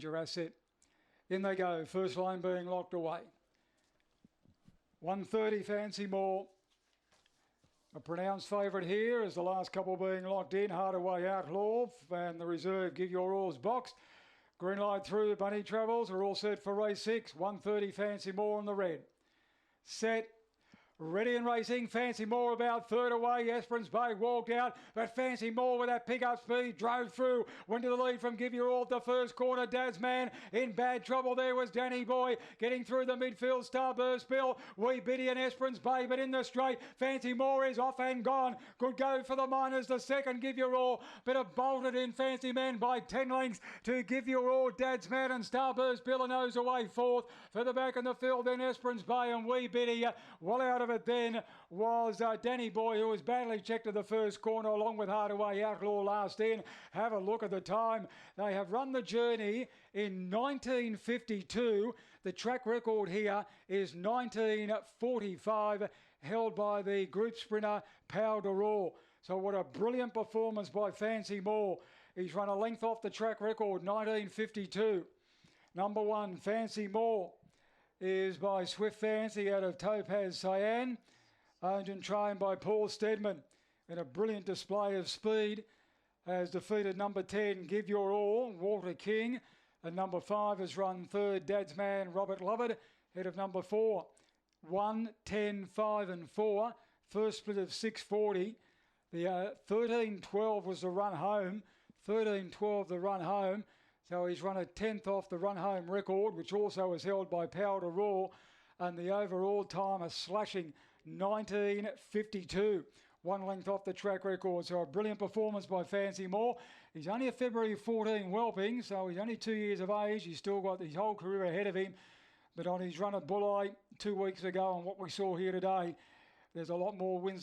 your asset. In they go, first line being locked away. 130 Fancy More. A pronounced favourite here is the last couple being locked in. Hardaway Outlaw and the reserve Give Your All's boxed. Green light through, Bunny Travels are all set for race 6. 130 Fancy More in the red. Set. Ready and racing, Fancy More about third away. Esperance Bay walked out, but Fancy More with that pick-up speed drove through. Went to the lead from Give Your All at the first corner. Dad's Man in bad trouble. There was Danny Boy getting through the midfield. Starburst Bill, Wee Biddy and Esperance Bay, but in the straight, Fancy More is off and gone. Good go for the Miners. The second Give Your All, but it bolted in Fancy Man by 10 lengths to Give Your All. Dad's Man and Starburst Bill and nose away fourth. For the back in the field, then Esperance Bay and Wee Biddy. Well out of it then was Danny Boy, who was badly checked to the first corner along with Hardaway Outlaw last in. Have a look at the time. They have run the journey in 1952. The track record here is 1945, held by the group sprinter Power de Raw. So what a brilliant performance by Fancy More. He's run a length off the track record, 1952. Number 1, Fancy More, is by Swift Fancy out of Topaz Cyan, owned and trained by Paul Steadman, in a brilliant display of speed, has defeated number 10 Give Your All, Walter King, and number 5 has run third, Dad's Man, Robert Lovett, head of number 4. 1, 10, 5 and 4, first split of 640. The 13-12 was the run home, 13-12 the run home. So he's run a 10th off the run home record, which also is held by Power de Raw, and the overall time a slashing 1952. 1 length off the track record. So a brilliant performance by Fancy More. He's only a February 14 whelping, so he's only 2 years of age. He's still got his whole career ahead of him. But on his run at Bulli 2 weeks ago and what we saw here today, there's a lot more wins